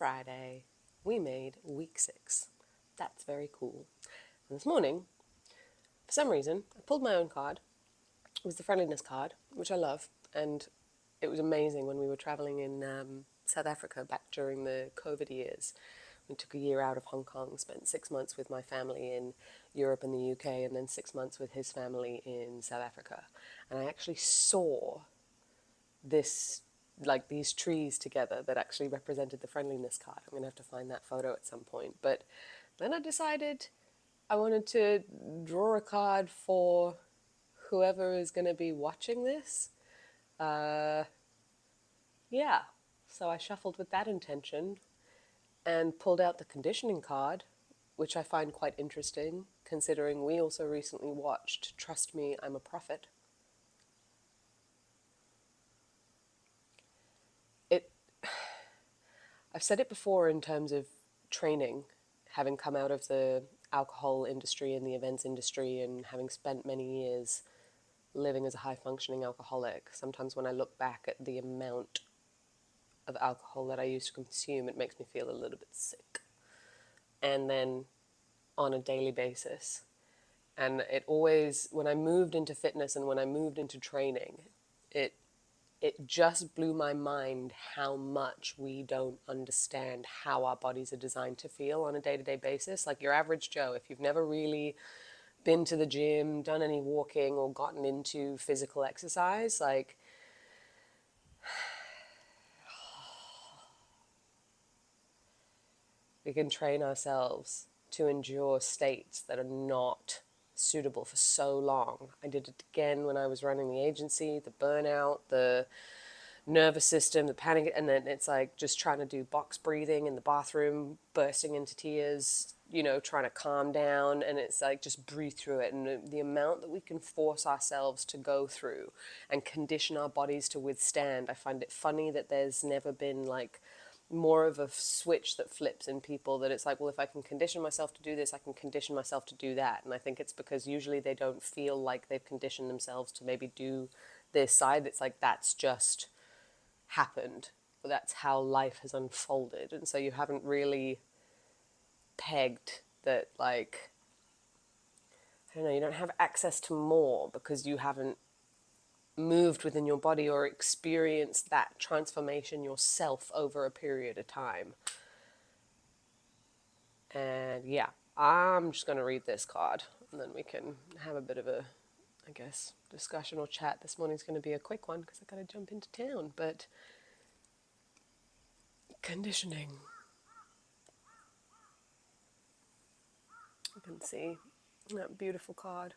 Friday, we made week 6. That's very cool. And this morning, for some reason, I pulled my own card. It was the friendliness card, which I love, and it was amazing when we were traveling in South Africa back during the COVID years. We took a year out of Hong Kong, spent 6 months with my family in Europe and the UK, and then 6 months with his family in South Africa. And I actually saw this, like these trees together that actually represented the friendliness card. I'm going to have to find that photo at some point. But then I decided I wanted to draw a card for whoever is going to be watching this. Yeah, so I shuffled with that intention and pulled out the conditioning card, which I find quite interesting, considering we also recently watched Trust Me, I'm a Prophet. It, I've said it before in terms of training, having come out of the alcohol industry and the events industry and having spent many years living as a high-functioning alcoholic. Sometimes when I look back at the amount of alcohol that I used to consume, it makes me feel a little bit sick. And then on a daily basis. And it always, when I moved into fitness and when I moved into training, it it just blew my mind how much we don't understand how our bodies are designed to feel on a day-to-day basis. Like your average Joe, if you've never really been to the gym, done any walking, or gotten into physical exercise, like we can train ourselves to endure states that are not suitable for so long. I did it again when I was running the agency, the burnout, the nervous system, the panic, and then it's like just trying to do box breathing in the bathroom, bursting into tears, trying to calm down, and it's like just breathe through it. And the amount that we can force ourselves to go through and condition our bodies to withstand, I find it funny that there's never been like more of a switch that flips in people, that it's like, well, if I can condition myself to do this, I can condition myself to do that. And I think it's because usually they don't feel like they've conditioned themselves to maybe do this side. It's like that's just happened. That's how life has unfolded. And so you haven't really pegged that, like, I don't know, you don't have access to more because you haven't moved within your body or experienced that transformation yourself over a period of time. And yeah, I'm just going to read this card and then we can have a bit of a, I guess, discussion or chat. This morning's going to be a quick one because I've got to jump into town. But conditioning. You can see that beautiful card.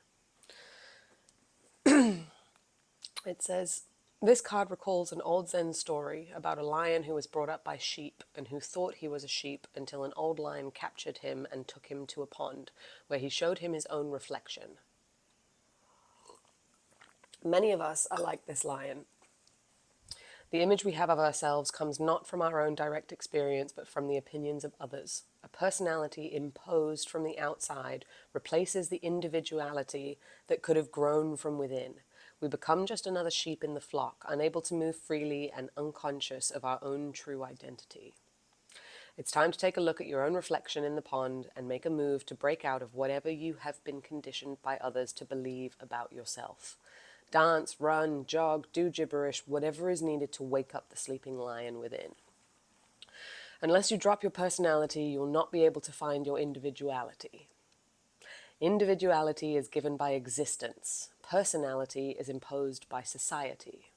It says, this card recalls an old Zen story about a lion who was brought up by sheep and who thought he was a sheep until an old lion captured him and took him to a pond where he showed him his own reflection. Many of us are like this lion. The image we have of ourselves comes not from our own direct experience, but from the opinions of others. A personality imposed from the outside replaces the individuality that could have grown from within. We become just another sheep in the flock, unable to move freely and unconscious of our own true identity. It's time to take a look at your own reflection in the pond and make a move to break out of whatever you have been conditioned by others to believe about yourself. Dance, run, jog, do gibberish, whatever is needed to wake up the sleeping lion within. Unless you drop your personality, you will not be able to find your individuality. Individuality is given by existence. Personality is imposed by society.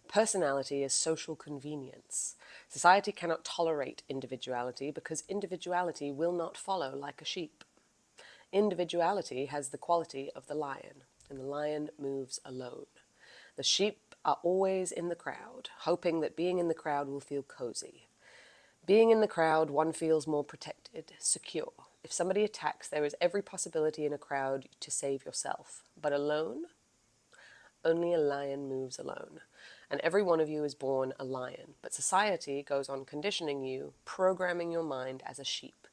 Personality is social convenience. Society cannot tolerate individuality because individuality will not follow like a sheep. Individuality has the quality of the lion, and the lion moves alone. The sheep are always in the crowd, hoping that being in the crowd will feel cozy. Being in the crowd, one feels more protected, secure. If somebody attacks, there is every possibility in a crowd to save yourself. But alone, only a lion moves alone. And every one of you is born a lion. But society goes on conditioning you, programming your mind as a sheep.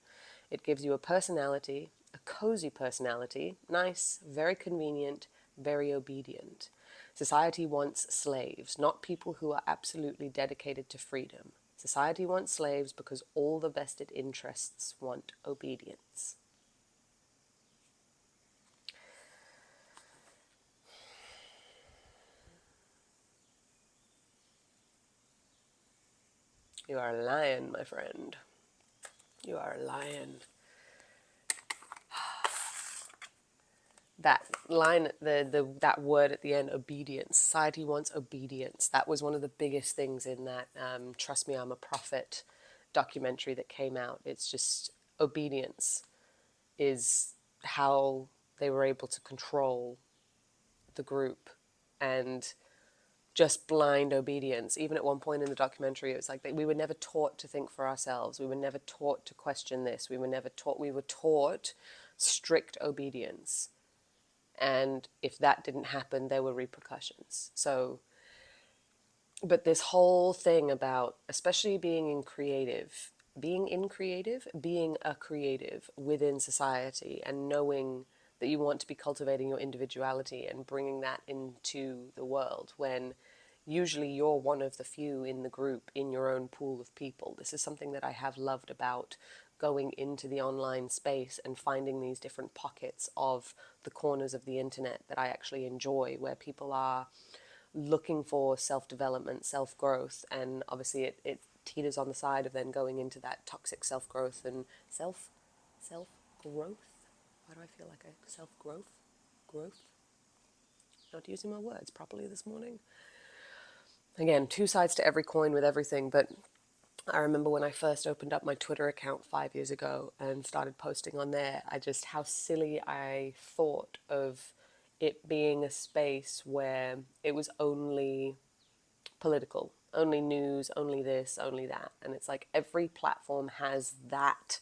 It gives you a personality, a cozy personality, nice, very convenient, very obedient. Society wants slaves, not people who are absolutely dedicated to freedom. Society wants slaves because all the vested interests want obedience. You are a lion, my friend. You are a lion. That line, that word at the end, obedience. Society wants obedience. That was one of the biggest things in that Trust Me, I'm a Prophet documentary that came out. It's just obedience is how they were able to control the group, and just blind obedience. Even at one point in the documentary, it was like we were never taught to think for ourselves. We were never taught to question this. We were taught strict obedience. And if that didn't happen, there were repercussions. So, but this whole thing about, especially being a creative within society, and knowing that you want to be cultivating your individuality and bringing that into the world, when usually you're one of the few in the group, in your own pool of people. This is something that I have loved about going into the online space and finding these different pockets of the corners of the internet that I actually enjoy, where people are looking for self-development, self-growth, and obviously it teeters on the side of then going into that toxic self-growth and self-growth. Why do I feel like a self-growth? Growth? Not using my words properly this morning. Again, two sides to every coin with everything, but I remember when I first opened up my Twitter account 5 years ago and started posting on there, how silly I thought of it being a space where it was only political, only news, only this, only that. And it's like every platform has that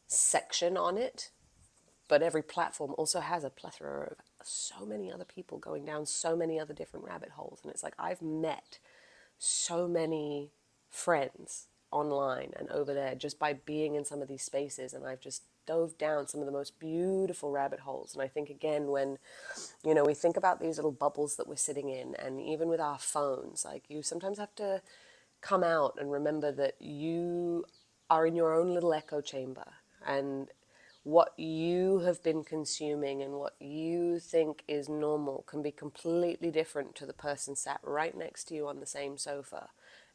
section on it, but every platform also has a plethora of so many other people going down so many other different rabbit holes. And it's like I've met so many friends online and over there just by being in some of these spaces, and I've just dove down some of the most beautiful rabbit holes. And I think, again, when we think about these little bubbles that we're sitting in, and even with our phones, like, you sometimes have to come out and remember that you are in your own little echo chamber, and what you have been consuming and what you think is normal can be completely different to the person sat right next to you on the same sofa.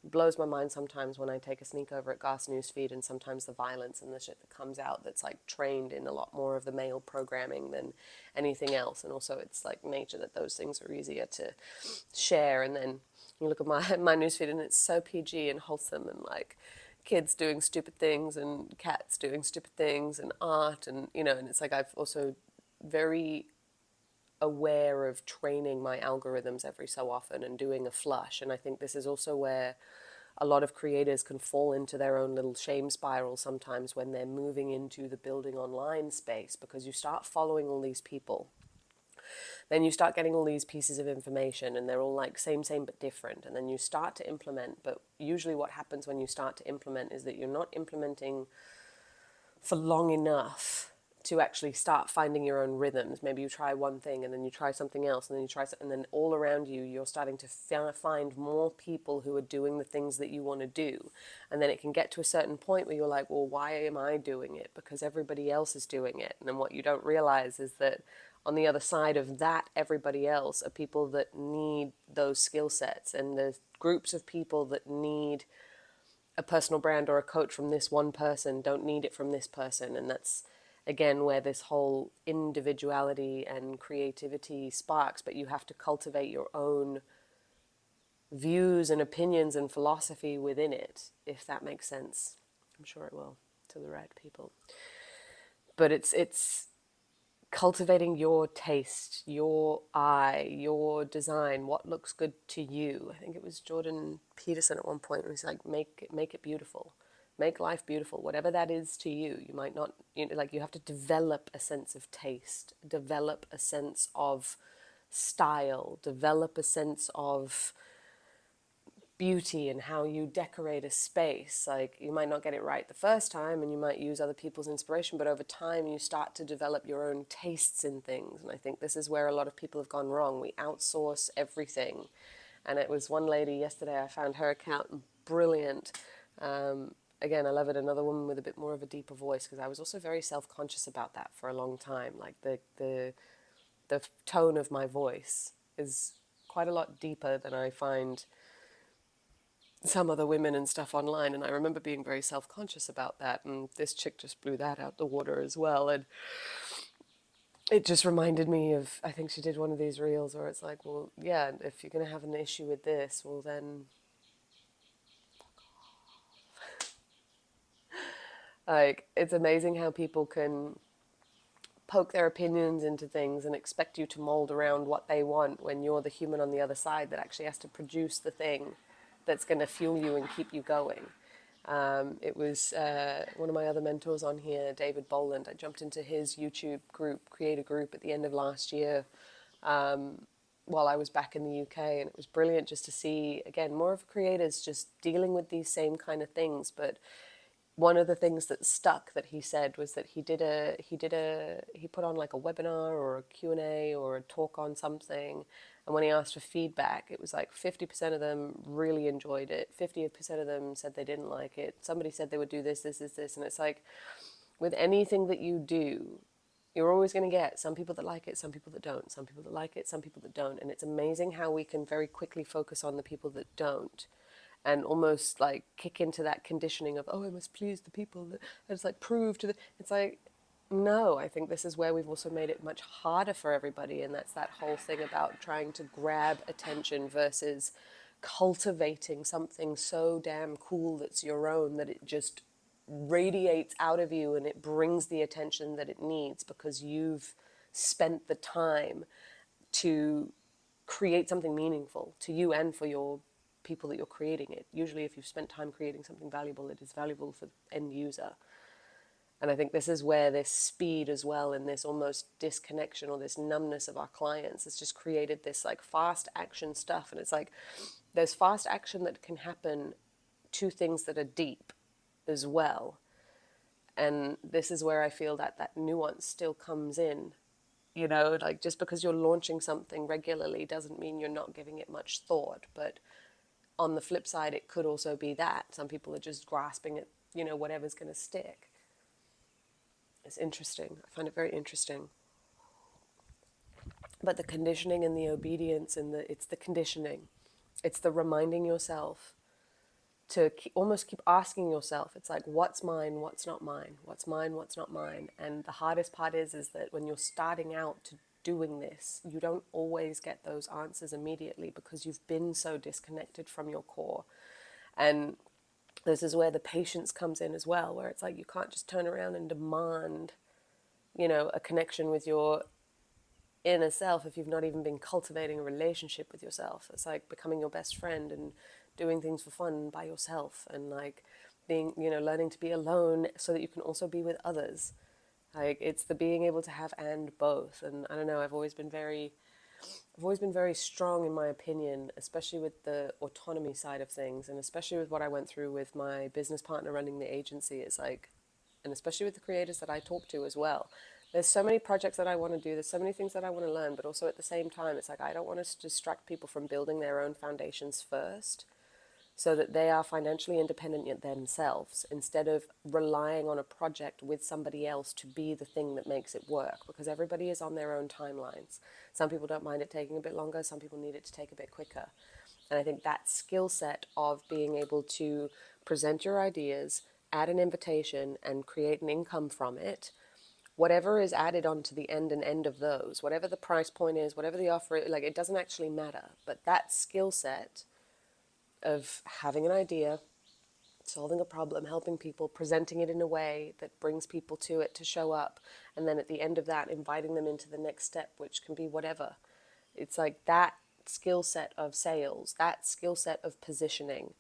It blows my mind sometimes when I take a sneak over at Gar's newsfeed, and sometimes the violence and the shit that comes out that's like trained in a lot more of the male programming than anything else. And also it's like nature that those things are easier to share. And then you look at my newsfeed and it's so PG and wholesome, and like kids doing stupid things and cats doing stupid things and art, and and it's like I've also very aware of training my algorithms every so often and doing a flush. And I think this is also where a lot of creators can fall into their own little shame spiral sometimes when they're moving into the building online space, because you start following all these people, then you start getting all these pieces of information, and they're all like same but different, and then you start to implement. But usually what happens when you start to implement is that you're not implementing for long enough to actually start finding your own rhythms. Maybe you try one thing and then you try something else, and then you try something, and then all around you you're starting to find more people who are doing the things that you want to do. And then it can get to a certain point where you're like, well, why am I doing it? Because everybody else is doing it. And then what you don't realize is that on the other side of that, everybody else are people that need those skill sets, and there's groups of people that need a personal brand or a coach from this one person don't need it from this person. And that's, again, where this whole individuality and creativity sparks. But you have to cultivate your own views and opinions and philosophy within it, if that makes sense. I'm sure it will to the right people. But it's cultivating your taste, your eye, your design, what looks good to you. I think it was Jordan Peterson at one point who was like, make it beautiful. Make life beautiful, whatever that is to you. You might not, you have to develop a sense of taste, develop a sense of style, develop a sense of beauty and how you decorate a space. Like, you might not get it right the first time, and you might use other people's inspiration, but over time you start to develop your own tastes in things. And I think this is where a lot of people have gone wrong. We outsource everything, And it was one lady yesterday, I found her account brilliant. Again, I love it. Another woman with a bit more of a deeper voice, because I was also very self-conscious about that for a long time. Like the tone of my voice is quite a lot deeper than I find some other women and stuff online. And I remember being very self-conscious about that. And this chick just blew that out the water as well. And it just reminded me of, I think she did one of these reels where it's like, well, yeah, if you're going to have an issue with this, well, then, like, it's amazing how people can poke their opinions into things and expect you to mold around what they want when you're the human on the other side that actually has to produce the thing that's going to fuel you and keep you going. It was one of my other mentors on here, David Boland. I jumped into his YouTube group, creator group, at the end of last year while I was back in the UK, and it was brilliant just to see, again, more of creators just dealing with these same kind of things. But one of the things that stuck that he said was that he put on like a webinar or a Q&A or a talk on something, and when he asked for feedback, it was like 50% of them really enjoyed it, 50% of them said they didn't like it, somebody said they would do this, and it's like, with anything that you do, you're always going to get some people that like it, some people that don't, some people that like it, some people that don't. And it's amazing how we can very quickly focus on the people that don't and almost like kick into that conditioning of, oh, I must please the people that, it's like prove to the, it's like, no, I think this is where we've also made it much harder for everybody. And that's that whole thing about trying to grab attention versus cultivating something so damn cool that's your own, that it just radiates out of you and it brings the attention that it needs because you've spent the time to create something meaningful to you and for your people that you're creating it. Usually if you've spent time creating something valuable, it is valuable for the end user. And I think this is where this speed as well and this almost disconnection or this numbness of our clients has just created this like fast action stuff. And it's like there's fast action that can happen to things that are deep as well. And this is where I feel that that nuance still comes in. You know, like just because you're launching something regularly doesn't mean you're not giving it much thought. But on the flip side, it could also be that some people are just grasping at, you know, whatever's going to stick. It's interesting. I find it very interesting. But the conditioning and the obedience and it's the conditioning. It's the reminding yourself to almost keep asking yourself. It's like, what's mine, what's not mine, what's mine, what's not mine. And the hardest part is that when you're starting out to doing this, you don't always get those answers immediately because you've been so disconnected from your core. And this is where the patience comes in as well, where it's like you can't just turn around and demand, you know, a connection with your inner self if you've not even been cultivating a relationship with yourself. It's like becoming your best friend and doing things for fun by yourself and like being, you know, learning to be alone so that you can also be with others. Like it's the being able to have and both. And I don't know, I've always been very strong in my opinion, especially with the autonomy side of things and especially with what I went through with my business partner running the agency. It's like, and especially with the creators that I talk to as well. There's so many projects that I want to do. There's so many things that I want to learn, but also at the same time, it's like I don't want to distract people from building their own foundations first so that they are financially independent themselves instead of relying on a project with somebody else to be the thing that makes it work, because everybody is on their own timelines. Some people don't mind it taking a bit longer. Some people need it to take a bit quicker. And I think that skill set of being able to present your ideas, add an invitation, and create an income from it, whatever is added onto the end of those, whatever the price point is, whatever the offer, like it doesn't actually matter. But that skill set of having an idea, solving a problem, helping people, presenting it in a way that brings people to it to show up, and then at the end of that, inviting them into the next step, which can be whatever. It's like that skill set of sales, that skill set of positioning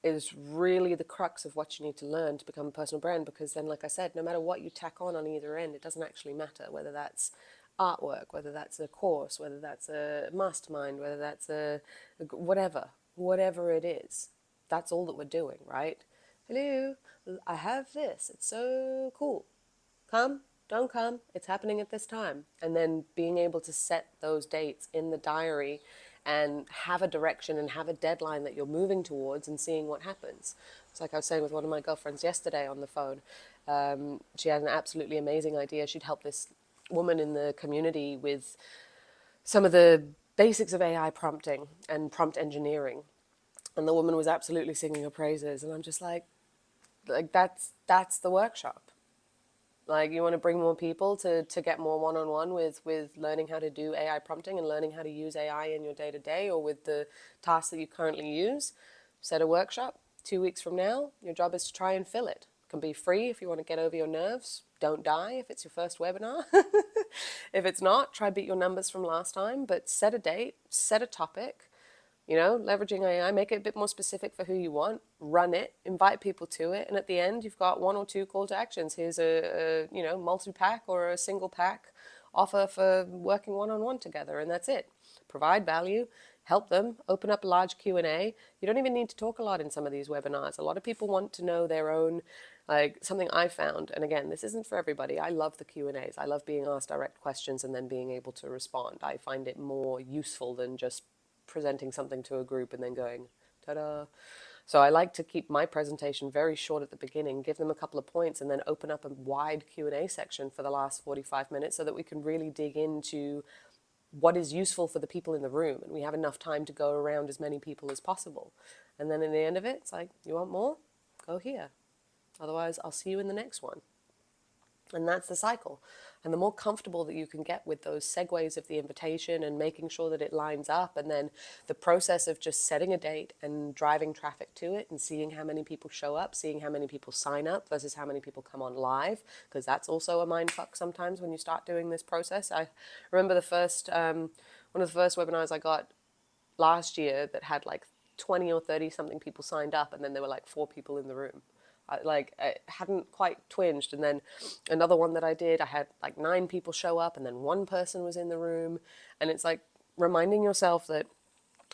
is really the crux of what you need to learn to become a personal brand, because then, like I said, no matter what you tack on either end, it doesn't actually matter whether that's artwork, whether that's a course, whether that's a mastermind, whether that's a whatever it is. That's all that we're doing, right? Hello, I have this. It's so cool. Come, don't come. It's happening at this time. And then being able to set those dates in the diary and have a direction and have a deadline that you're moving towards and seeing what happens. It's like I was saying with one of my girlfriends yesterday on the phone. She had an absolutely amazing idea. She'd help this woman in the community with some of the basics of AI prompting and prompt engineering. And the woman was absolutely singing her praises. And I'm just like that's the workshop. Like, you want to bring more people to get more one-on-one with learning how to do AI prompting and learning how to use AI in your day-to-day or with the tasks that you currently use. Set a workshop. 2 weeks from now, your job is to try and fill it. It can be free if you want to get over your nerves. Don't die if it's your first webinar. If it's not, try beat your numbers from last time, but set a date, set a topic, leveraging AI, make it a bit more specific for who you want, run it, invite people to it, and at the end, you've got 1 or 2 call to actions. Here's a multi-pack or a single pack offer for working one-on-one together, and that's it. Provide value, help them, open up a large Q&A. You don't even need to talk a lot in some of these webinars. A lot of people want to know their own, like something I found, and again, this isn't for everybody. I love the Q&As. I love being asked direct questions and then being able to respond. I find it more useful than just presenting something to a group and then going, ta-da. So I like to keep my presentation very short at the beginning, give them a couple of points, and then open up a wide Q&A section for the last 45 minutes so that we can really dig into what is useful for the people in the room, and we have enough time to go around as many people as possible. And then in the end of it, it's like, you want more? Go here. Otherwise, I'll see you in the next one. And that's the cycle. And the more comfortable that you can get with those segues of the invitation and making sure that it lines up, and then the process of just setting a date and driving traffic to it and seeing how many people show up, seeing how many people sign up versus how many people come on live, because that's also a mind fuck sometimes when you start doing this process. I remember one of the first webinars I got last year that had like 20 or 30 something people signed up, and then there were like 4 people in the room. I hadn't quite twinged. And then another one that I did, I had like 9 people show up and then 1 person was in the room. And it's like reminding yourself that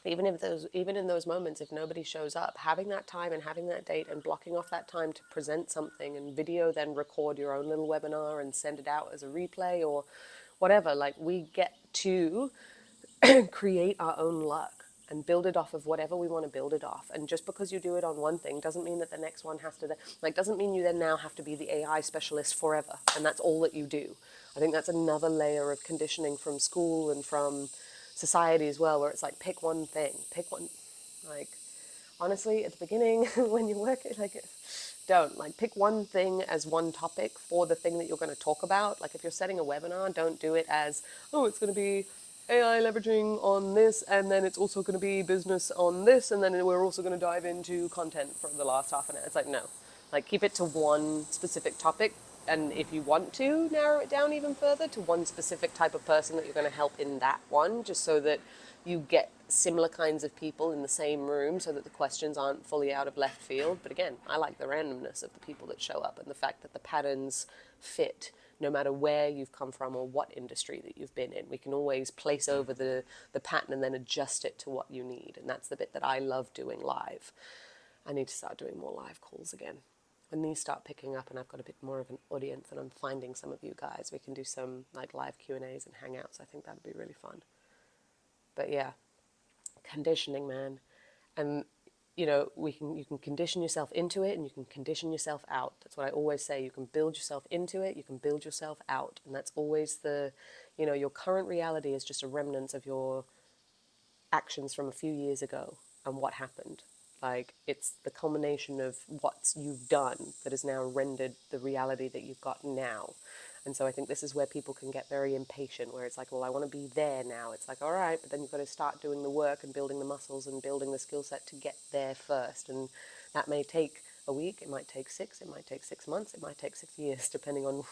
even in those moments, if nobody shows up, having that time and having that date and blocking off that time to present something and video, then record your own little webinar and send it out as a replay or whatever. Like, we get to create our own luck and build it off of whatever we want to build it off. And just because you do it on one thing doesn't mean that the next one has to, doesn't mean you then now have to be the AI specialist forever and that's all that you do. I think that's another layer of conditioning from school and from society as well, where it's like, pick one thing, pick one, like, honestly, at the beginning, when you work it, don't pick one thing as one topic for the thing that you're going to talk about. Like, if you're setting a webinar, don't do it as, oh, it's going to be AI leveraging on this, and then it's also going to be business on this, and then we're also going to dive into content for the last half an hour. It's like, no, keep it to one specific topic. And if you want to narrow it down even further to one specific type of person that you're going to help in that one, just so that you get similar kinds of people in the same room so that the questions aren't fully out of left field. But again, I like the randomness of the people that show up and the fact that the patterns fit no matter where you've come from or what industry that you've been in. We can always place over the pattern and then adjust it to what you need. And that's the bit that I love doing live. I need to start doing more live calls again. When these start picking up and I've got a bit more of an audience and I'm finding some of you guys, we can do some live Q&As and hangouts. I think that'd be really fun. But yeah, conditioning, man. And you can condition yourself into it and you can condition yourself out. That's what I always say. You can build yourself into it, you can build yourself out. And that's always your current reality is just a remnant of your actions from a few years ago and what happened. It's the culmination of what you've done that has now rendered the reality that you've got now. And so I think this is where people can get very impatient, where it's like, well, I want to be there now. It's like, all right, but then you've got to start doing the work and building the muscles and building the skill set to get there first. And that may take a week, it might take 6, it might take 6 months, it might take 6 years, depending on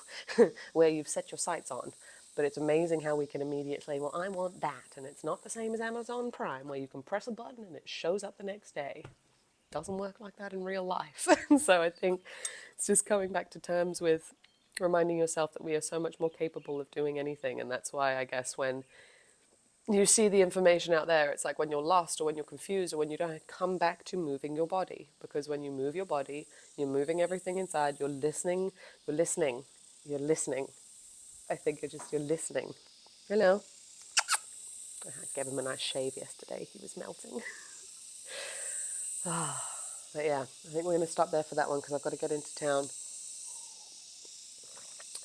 where you've set your sights on. But it's amazing how we can immediately say, well, I want that. And it's not the same as Amazon Prime, where you can press a button and it shows up the next day. It doesn't work like that in real life. So I think it's just coming back to terms with reminding yourself that we are so much more capable of doing anything. And that's why I guess when you see the information out there, it's like when you're lost or when you're confused or when you don't, come back to moving your body. Because when you move your body, you're moving everything inside, you're listening. I think you're listening. Hello. I gave him a nice shave yesterday. He was melting. But yeah, I think we're going to stop there for that one because I've got to get into town.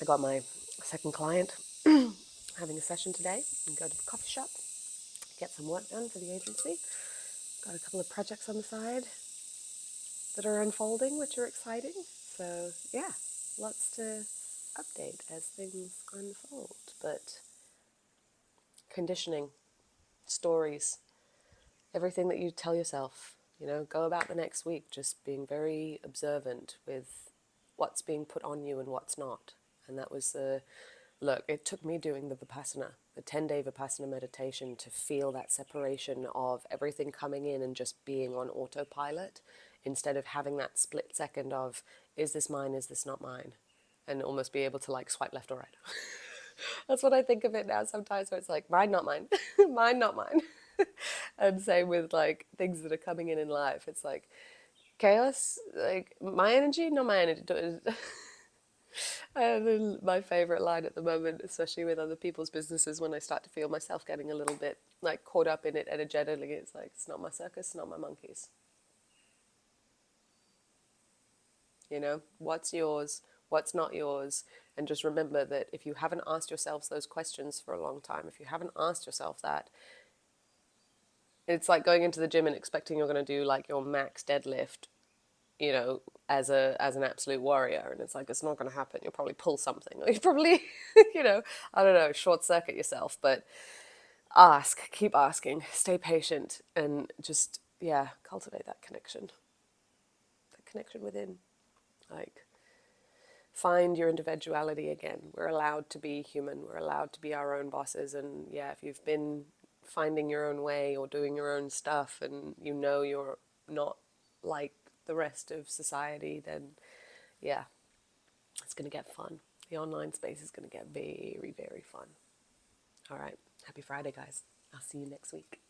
I got my second client having a session today and go to the coffee shop, get some work done for the agency. Got a couple of projects on the side that are unfolding, which are exciting. So yeah, lots to update as things unfold. But conditioning, stories, everything that you tell yourself, go about the next week just being very observant with what's being put on you and what's not. And that was look, it took me doing the Vipassana, the 10-day Vipassana meditation to feel that separation of everything coming in and just being on autopilot instead of having that split second of, is this mine, is this not mine? And almost be able to like swipe left or right. That's what I think of it now sometimes, where it's like, mine, not mine, mine, not mine. And same with like things that are coming in life. It's like chaos, like my energy, not my energy. And my favorite line at the moment, especially with other people's businesses, when I start to feel myself getting a little bit like caught up in it energetically, it's like, it's not my circus, not my monkeys. What's yours, what's not yours? And just remember that if you haven't asked yourselves those questions for a long time, if you haven't asked yourself that, it's like going into the gym and expecting you're going to do like your max deadlift, as an absolute warrior, and it's like, it's not going to happen. You'll probably pull something, or you probably, I don't know, short circuit yourself. But keep asking, stay patient, and just cultivate that connection within. Like, find your individuality again. We're allowed to be human. We're allowed to be our own bosses. And yeah, if you've been finding your own way or doing your own stuff, and you're not like the rest of society, then yeah, it's going to get fun. The online space is going to get very, very fun. All right. Happy Friday, guys. I'll see you next week.